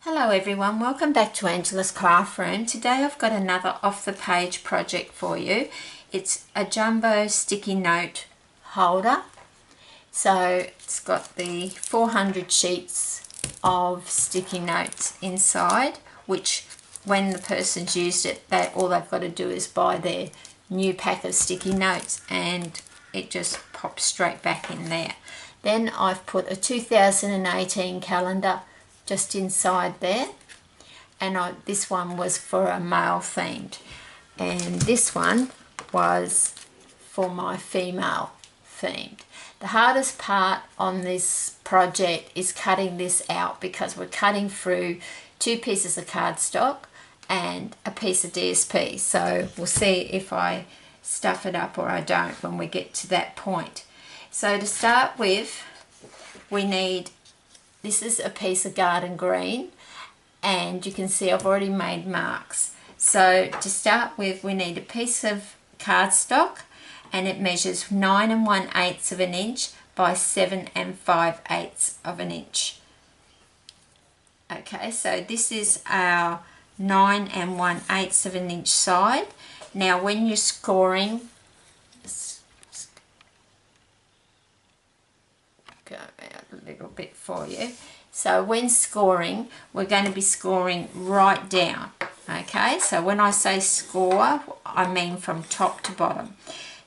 Hello everyone, welcome back to Angela's Craft Room. Today I've got another off the page project for you. It's a jumbo sticky note holder. So it's got the 400 sheets of sticky notes inside, which when the person's used it, all they've got to do is buy their new pack of sticky notes and it just pops straight back in there. Then I've put a 2018 calendar just inside there, and this one was for a male themed, and this one was for my female themed. The hardest part on this project is cutting this out because we're cutting through 2 pieces of cardstock and a piece of DSP, so we'll see if I stuff it up or I don't when we get to that point. So to start with, we need, this is a piece of garden green, and you can see I've already made marks. So to start with, we need a piece of cardstock, and it measures 9 1/8 of an inch by 7 5/8 of an inch. Okay, so this is our 9 1/8 of an inch side. Now when you're scoring, go out a little bit for you. So when scoring, we're going to be scoring right down. Okay, so when I say score, I mean from top to bottom.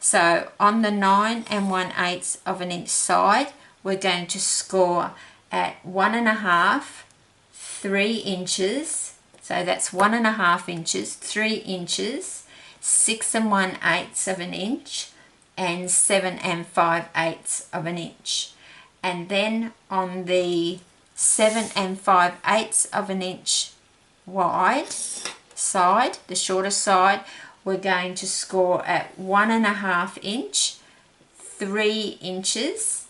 So on the 9 1/8 of an inch side, we're going to score at 1 1/2, 3 inches. So that's 1 1/2 inches, 3 inches, 6 1/8 of an inch, and 7 5/8 of an inch. And then on the 7 5/8 of an inch wide side, the shorter side, we're going to score at 1 1/2 inch, 3 inches,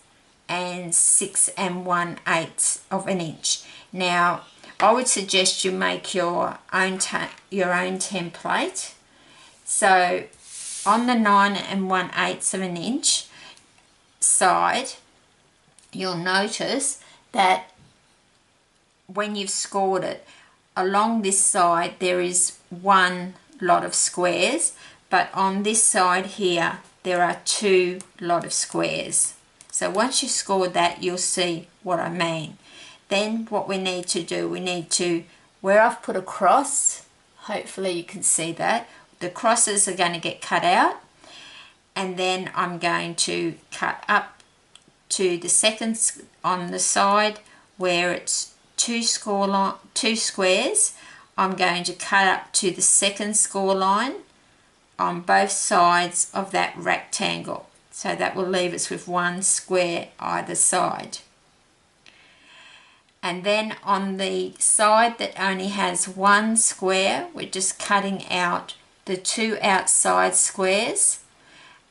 and 6 1/8 of an inch. Now, I would suggest you make your own template. So on the 9 1/8 of an inch side, you'll notice that when you've scored it, along this side there is one lot of squares, but on this side here there are 2 lot of squares. So once you've scored that, you'll see what I mean. Then what we need to do, we need to, where I've put a cross, hopefully you can see that, the crosses are going to get cut out, and then I'm going to cut up to the second on the side where it's 2 squares. I'm going to cut up to the second score line on both sides of that rectangle. So that will leave us with 1 square either side. And then on the side that only has 1 square, we're just cutting out the 2 outside squares.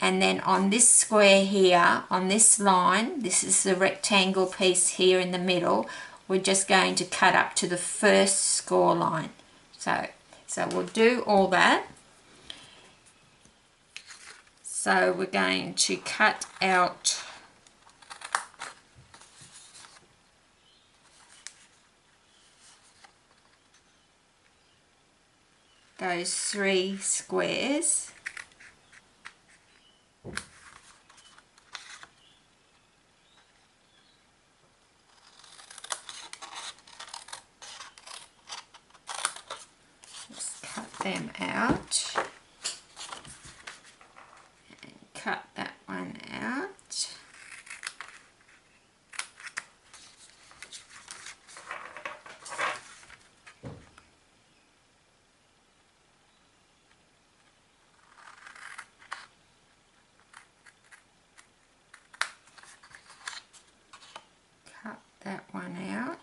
And then on this square here, on this line, this is the rectangle piece here in the middle, we're just going to cut up to the first score line. So we'll do all that. So we're going to cut out those 3 squares. Them out and cut that one out. Cut that one out.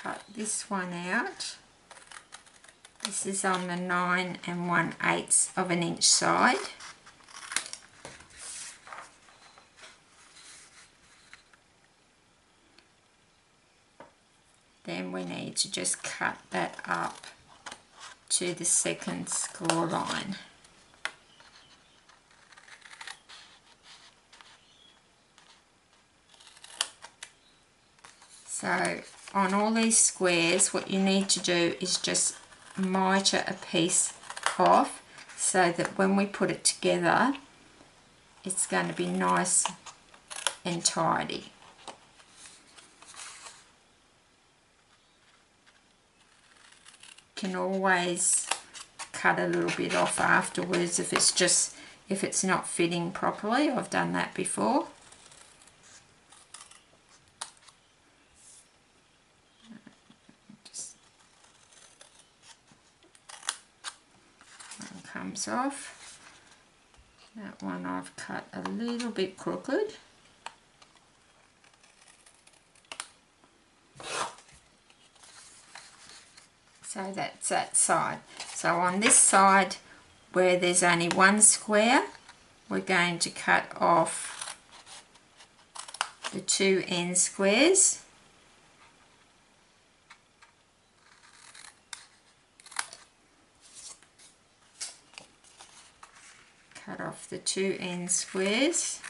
Cut this one out. This is on the 9 1/8 of an inch side. then we need to just cut that up to the second score line. So on all these squares, what you need to do is just miter a piece off so that when we put it together, it's going to be nice and tidy. You can always cut a little bit off afterwards if it's not fitting properly. I've done that before. Comes off. That one I've cut a little bit crooked. So that's that side. So on this side where there's only one square, we're going to cut off the two end squares. Cut off the two end squares.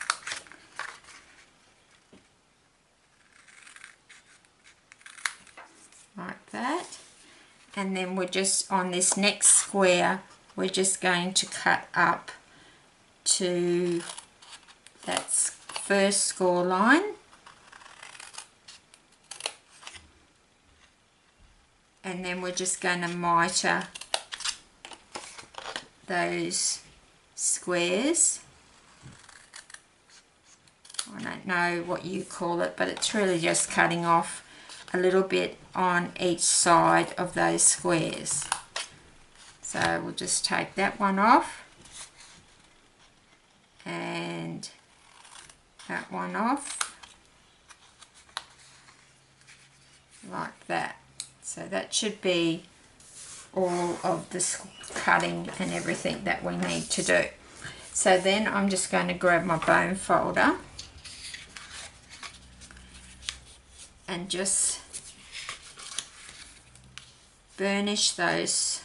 Like that. And then we're just on this next square, we're just going to cut up to that first score line. And then we're just going to miter those squares. I don't know what you call it, but it's really just cutting off a little bit on each side of those squares. So we'll just take that one off and that one off like that. So that should be all of the cutting and everything that we need to do. So then I'm just going to grab my bone folder and just burnish those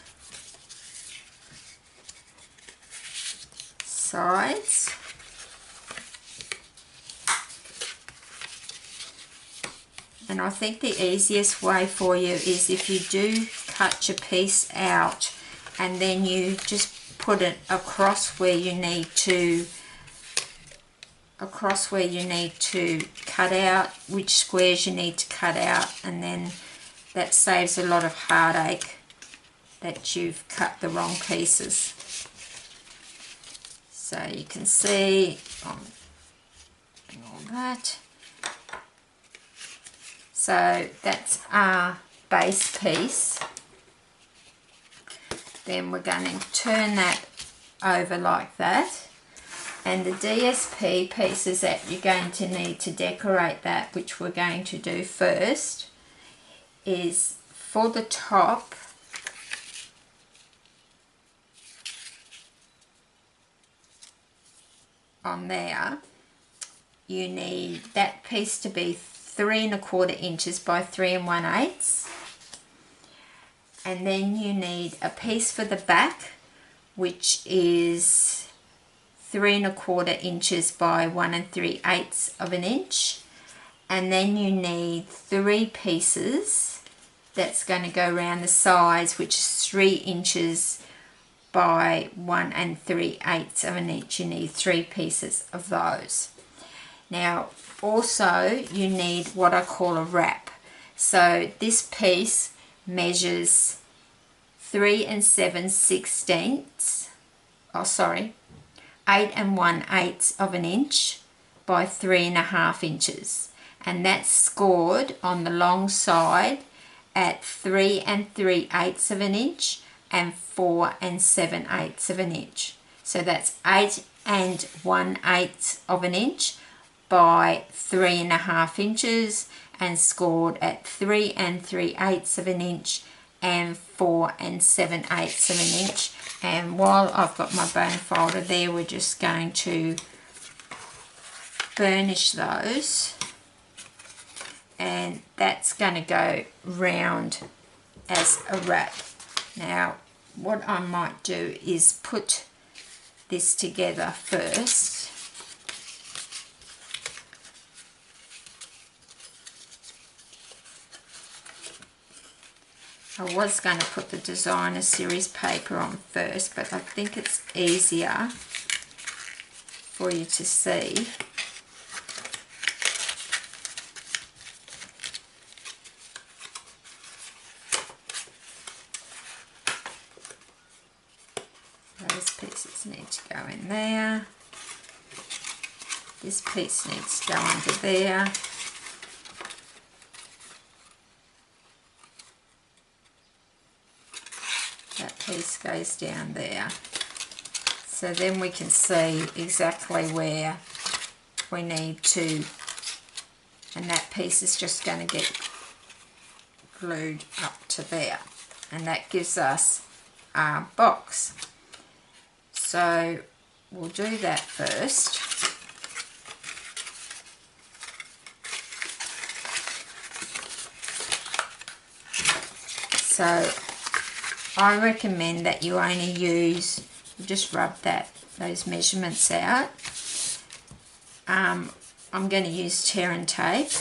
sides. And I think the easiest way for you is if you do cut your piece out and then you just put it across where you need to cut out which squares you need to cut out, and then that saves a lot of heartache that you've cut the wrong pieces. So you can see all that. So that's our base piece. Then we're going to turn that over like that. And the DSP pieces that you're going to need to decorate that, which we're going to do first, is for the top, on there, you need that piece to be 3 1/4 inches by 3 1/8. And then you need a piece for the back, which is 3 1/4 inches by 1 3/8 of an inch. And then you need 3 pieces that's going to go around the sides, which is 3 inches by 1 3/8 of an inch. You need 3 pieces of those. Now also you need what I call a wrap. So this piece measures 3 7/16, 8 1/8 of an inch by 3 1/2 inches, and that's scored on the long side at 3 3/8 of an inch and 4 7/8 of an inch. So that's 8 1/8 of an inch by 3 1/2 inches, and scored at 3 3/8 of an inch and 4 7/8 of an inch. And while I've got my bone folder there, we're just going to burnish those and that's going to go round as a wrap. Now what I might do is put this together first. I was going to put the designer series paper on first, but I think it's easier for you to see. Those pieces need to go in there. This piece needs to go under there. That piece goes down there. So then we can see exactly where we need to, and that piece is just going to get glued up to there, and that gives us our box. So we'll do that first. So I recommend that you only use, just rub those measurements out. I'm going to use tear and tape.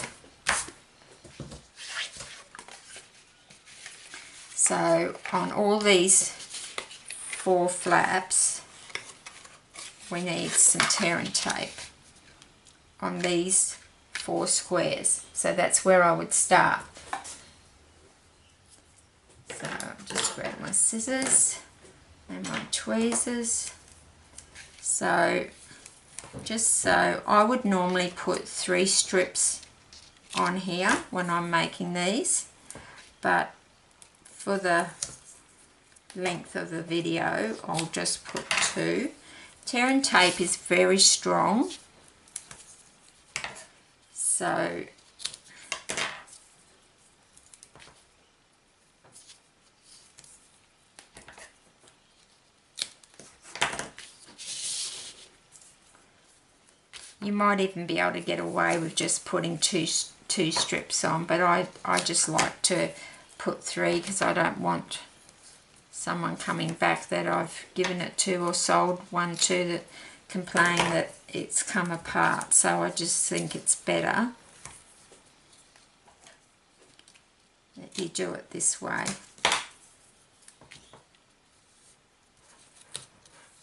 So on all these 4 flaps, we need some tear and tape on these 4 squares. So that's where I would start. So I'll just grab my scissors and my tweezers. So I would normally put 3 strips on here when I'm making these, but for the length of the video I'll just put 2. Tear and tape is very strong, so you might even be able to get away with just putting two strips on, but I just like to put 3 because I don't want someone coming back that I've given it to or sold one to that complain that it's come apart. So I just think it's better that you do it this way.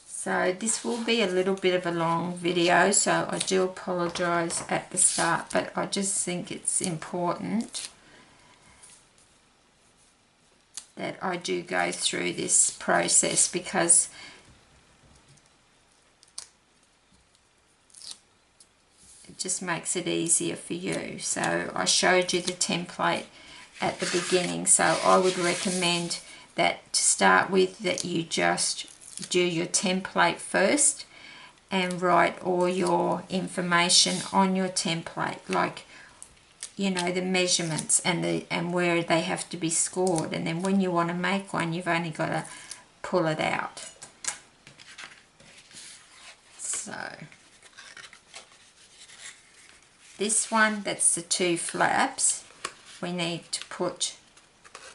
So this will be a little bit of a long video, so I do apologise at the start, but I just think it's important that I do go through this process because it just makes it easier for you. So I showed you the template at the beginning, so I would recommend that to start with that you just do your template first and write all your information on your template, like, you know, the measurements and where they have to be scored, and then when you want to make one you've only got to pull it out. So this one, that's the 2 flaps, we need to put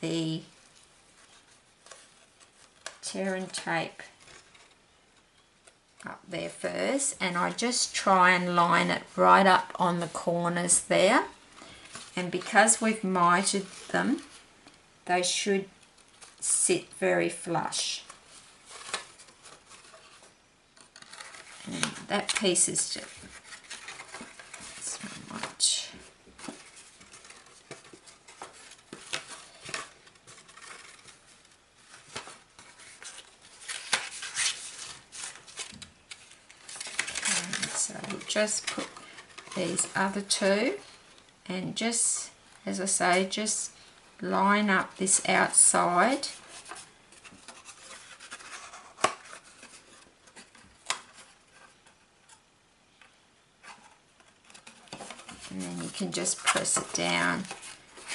the tear and tape up there first, and I just try and line it right up on the corners there, and because we've mitered them they should sit very flush. And that piece is just so much. So we'll just put these other 2 and just, as I say, just line up this outside . And then you can just press it down,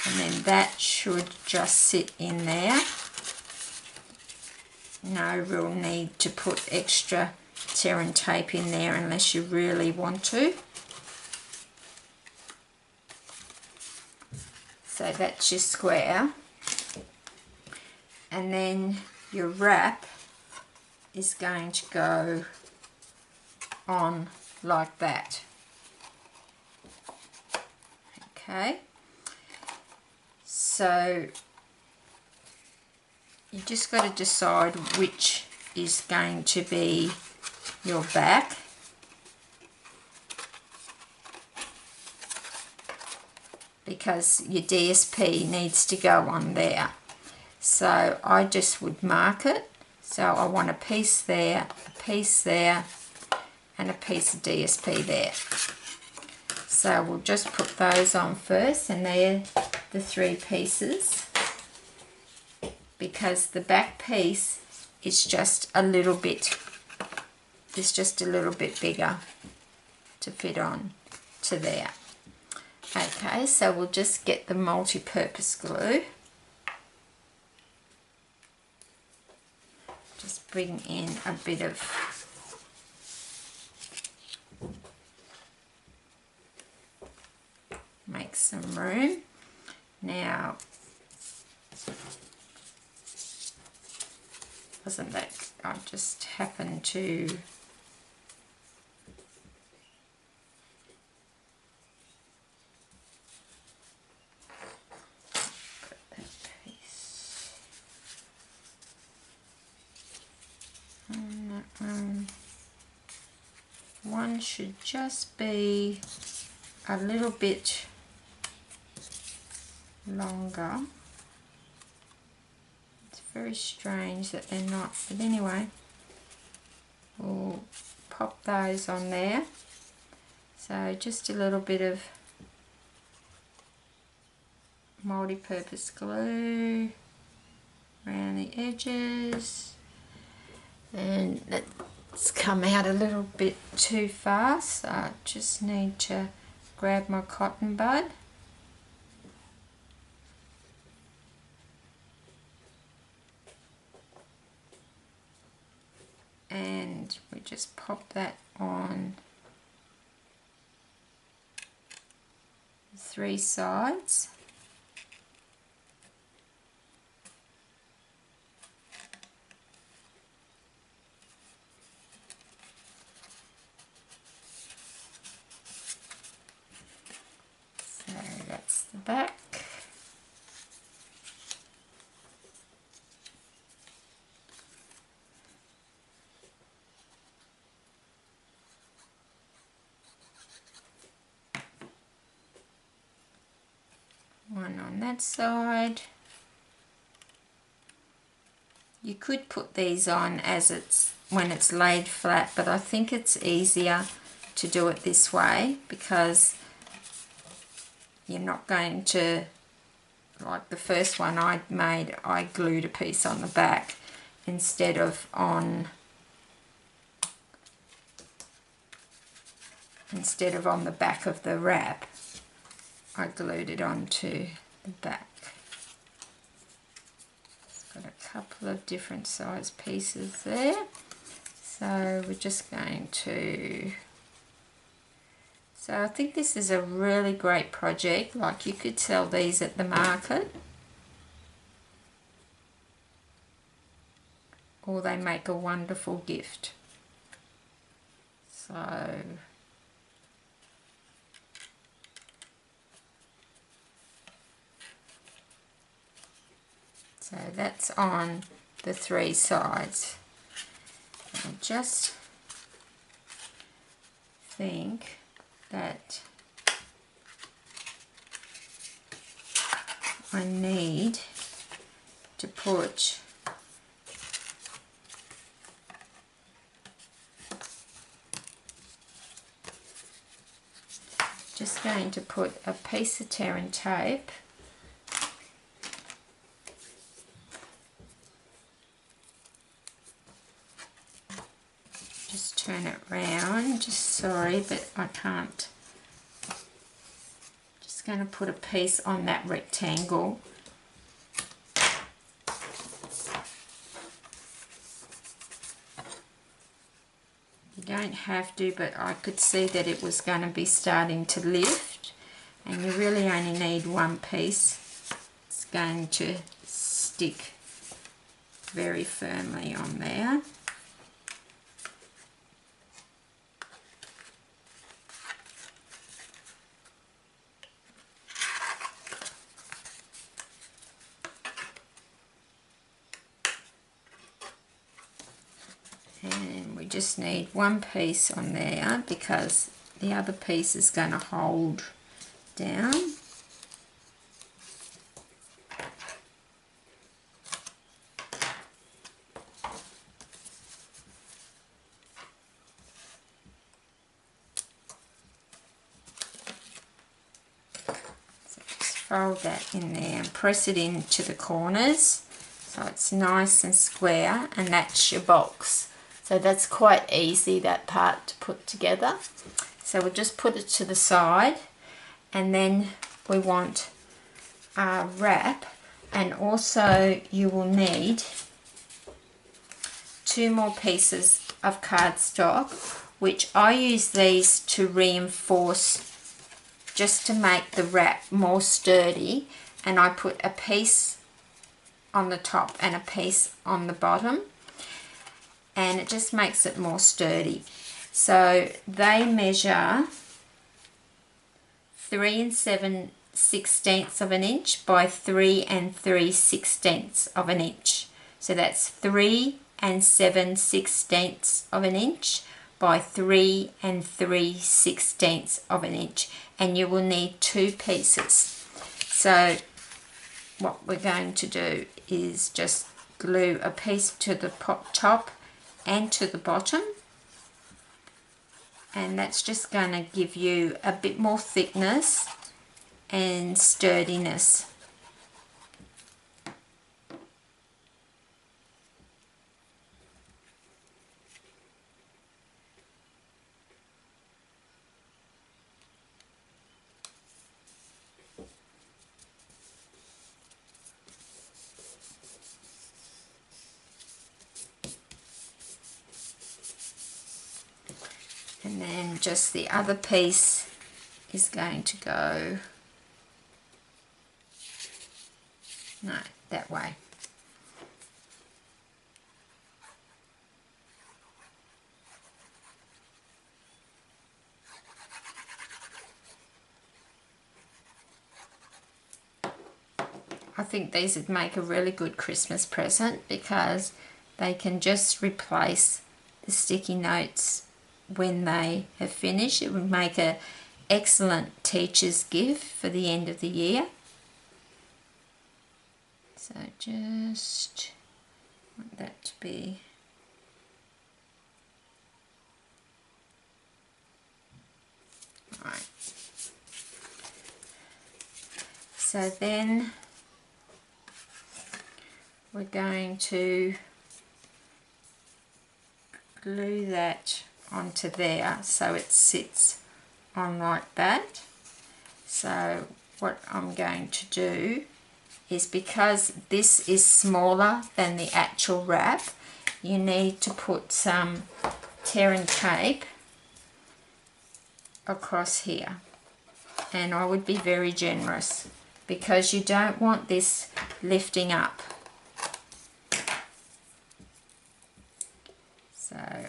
and then that should just sit in there. No real need to put extra tear and tape in there unless you really want to. So that's your square. And then your wrap is going to go on like that. Okay, so you just got to decide which is going to be your back. Because your DSP needs to go on there. So I just would mark it. So I want a piece there, and a piece of DSP there. So we'll just put those on first, and they're the 3 pieces. Because the back piece is just a little bit, it's just a little bit bigger to fit on to there. Okay, so we'll just get the multi-purpose glue. Just bring in a bit of make some room. Now, wasn't that, I just happened to one should just be a little bit longer. It's very strange that they're not, but anyway, we'll pop those on there. So just a little bit of multi-purpose glue around the edges. And it's come out a little bit too fast, so I just need to grab my cotton bud. And we just pop that on the 3 sides. So that's the back. One on that side. You could put these on as it's when it's laid flat, but I think it's easier to do it this way because you're not going to, like the first one I made, I glued a piece on the back instead of on the back of the wrap. I glued it onto the back. It's got a couple of different size pieces there. So we're just going to, so I think this is a really great project. Like you could sell these at the market, or they make a wonderful gift. So that's on the 3 sides. I just think that I need to put just going to put a piece of tear and tape turn it round, just sorry, but I can't. Just going to put a piece on that rectangle. You don't have to, but I could see that it was going to be starting to lift, and you really only need 1 piece going to stick very firmly on there. And we just need one piece on there because the other piece is going to hold down. So just fold that in there and press it into the corners so it's nice and square, and that's your box. So that's quite easy, that part to put together. So we'll just put it to the side, and then we want our wrap, and also you will need 2 more pieces of cardstock, which I use these to reinforce, just to make the wrap more sturdy, and I put a piece on the top and a piece on the bottom, and it just makes it more sturdy. So they measure 3 7/16 of an inch by 3 3/16 of an inch. So that's 3 7/16 of an inch by 3 3/16 of an inch, and you will need 2 pieces. So what we're going to do is just glue a piece to the top and to the bottom, and that's just going to give you a bit more thickness and sturdiness. And then just the other piece is going to go, no, that way. I think these would make a really good Christmas present because they can just replace the sticky notes when they have finished. It would make an excellent teacher's gift for the end of the year. So just want that to be right. So then we're going to glue that onto there so it sits on like that. So what I'm going to do is, because this is smaller than the actual wrap, you need to put some tearing tape across here, and I would be very generous because you don't want this lifting up. So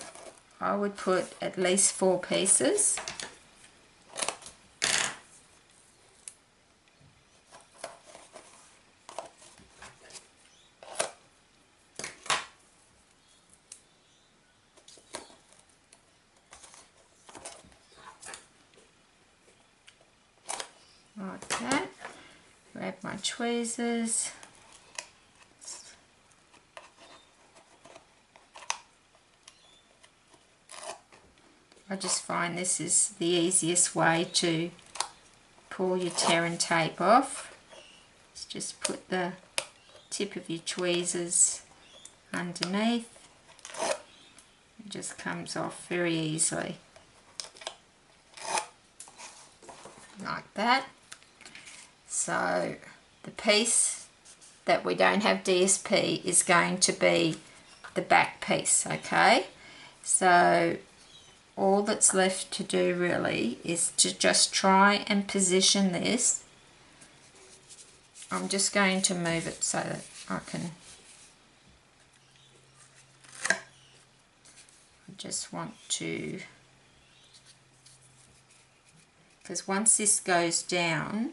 I would put at least 4 pieces. Like that. Grab my tweezers. I just find this is the easiest way to pull your tearing tape off. Just put the tip of your tweezers underneath. It just comes off very easily. Like that. So the piece that we don't have DSP is going to be the back piece, okay? So all that's left to do really is to just try and position this I'm just going to move it so that I can, I just want to, because once this goes down,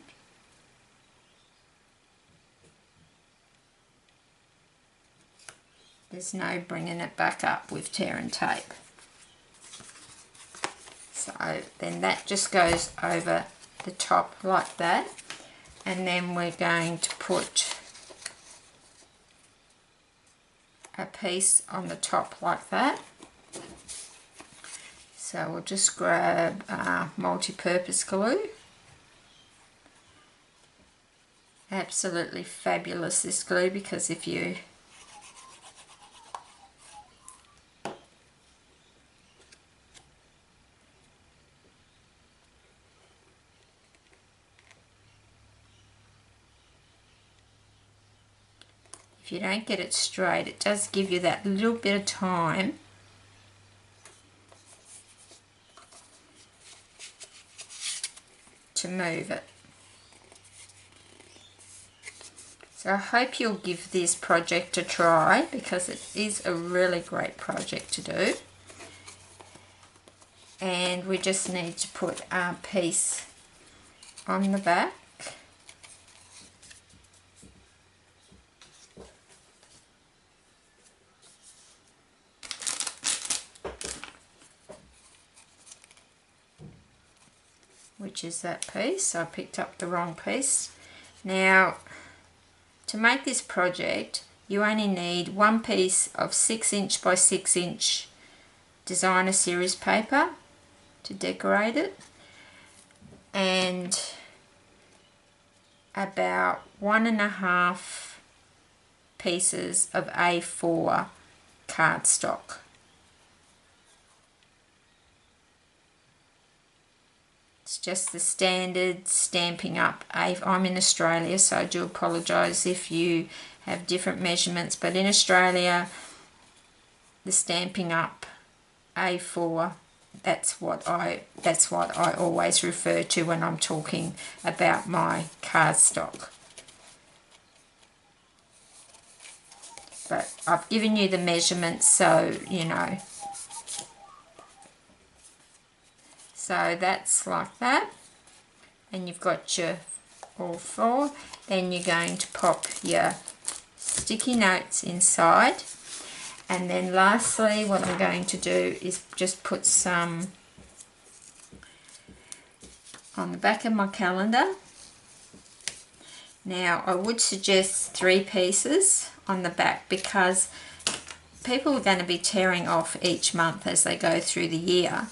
there's no bringing it back up with tear and tape. So then that just goes over the top like that, and then we're going to put a piece on the top like that. So we'll just grab multi-purpose glue. Absolutely fabulous, this glue, because if you don't get it straight, it does give you that little bit of time to move it. So I hope you'll give this project a try, because it is a really great project to do. And we just need to put our piece on the back. Which is that piece. I picked up the wrong piece. Now, to make this project, you only need one piece of 6" by 6" designer series paper to decorate it, and about 1.5 pieces of A4 cardstock. It's just the standard Stampin' Up! I'm in Australia, so I do apologise if you have different measurements, but in Australia, the Stampin' Up! A4, that's what I always refer to when I'm talking about my cardstock. But I've given you the measurements, so you know. So that's like that, and you've got your all 4. Then you're going to pop your sticky notes inside, and then lastly what I'm going to do is just put some on the back of my calendar. Now I would suggest 3 pieces on the back, because people are going to be tearing off each month as they go through the year.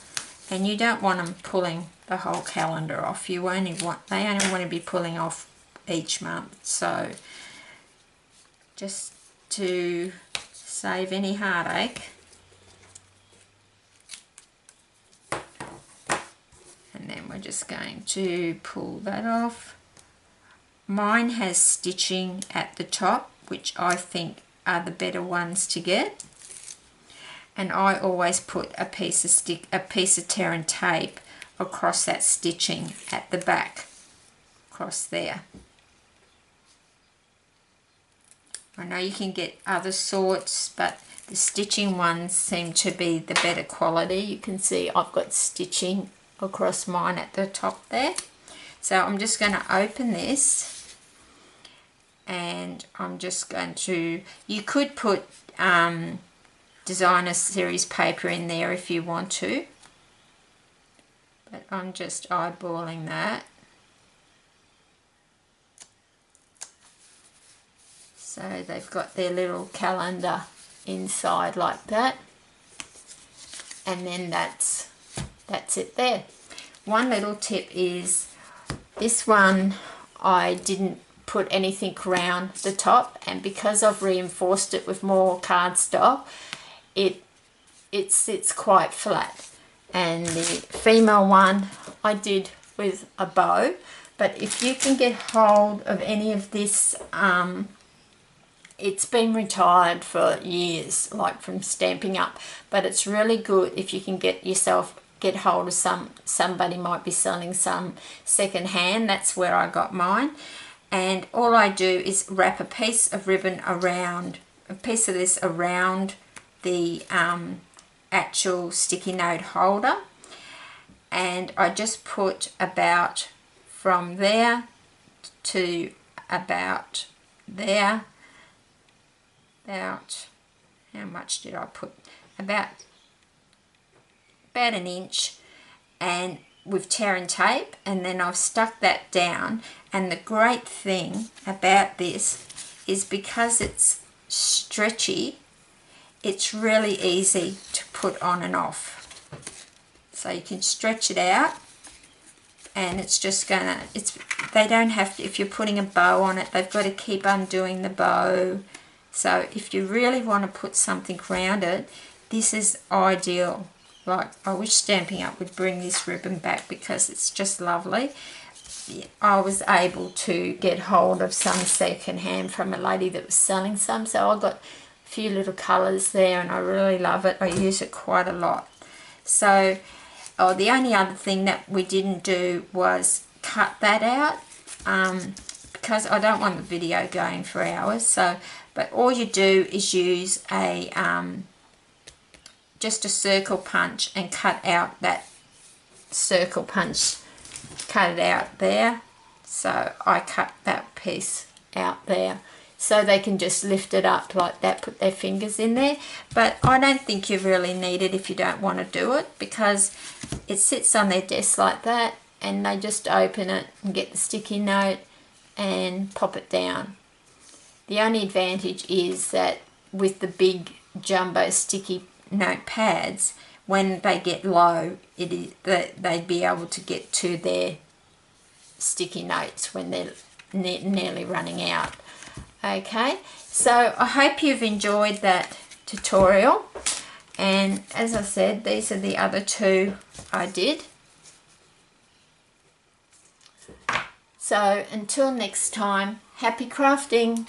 And you don't want them pulling the whole calendar off. They only want to be pulling off each month. So just to save any heartache, and then we're just going to pull that off. Mine has stitching at the top, which I think are the better ones to get. And I always put a piece of tear and tape across that stitching at the back, across there. I know you can get other sorts, but the stitching ones seem to be the better quality. You can see I've got stitching across mine at the top there. So I'm just going to open this, and I'm just going to, you could put designer series paper in there if you want to, but I'm just eyeballing that. So they've got their little calendar inside like that, and then that's it there. One little tip is this one I didn't put anything around the top, and because I've reinforced it with more cardstock, it sits quite flat. And the female one I did with a bow, but if you can get hold of any of this, it's been retired for years, like from Stampin' Up, but it's really good if you can get hold of somebody might be selling some second hand. That's where I got mine. and all I do is wrap a piece of ribbon around, a piece of this around the actual sticky note holder, and I just put about from there to about there, about, how much did I put? About an inch, and with tear and tape, and then I've stuck that down. And the great thing about this is because it's stretchy, it's really easy to put on and off. So you can stretch it out, and it's just gonna, they don't have to, if you're putting a bow on it, they've got to keep undoing the bow. So if you really want to put something around it, this is ideal. Like, I wish Stampin' Up! Would bring this ribbon back because it's just lovely. I was able to get hold of some secondhand from a lady that was selling some, so I got a few little colours there, and I really love it. I use it quite a lot. So, the only other thing that we didn't do was cut that out, because I don't want the video going for hours. So, but all you do is use a just a circle punch and cut out that circle punch, cut it out there. So I cut that piece out there so they can just lift it up like that, put their fingers in there. But I don't think you really need it if you don't want to do it, because it sits on their desk like that, and they just open it and get the sticky note and pop it down. The only advantage is that with the big jumbo sticky note pads, when they get low, it is that they'd be able to get to their sticky notes when they're nearly running out. Okay, so I hope you've enjoyed that tutorial, and as I said, these are the other two I did. So until next time, happy crafting!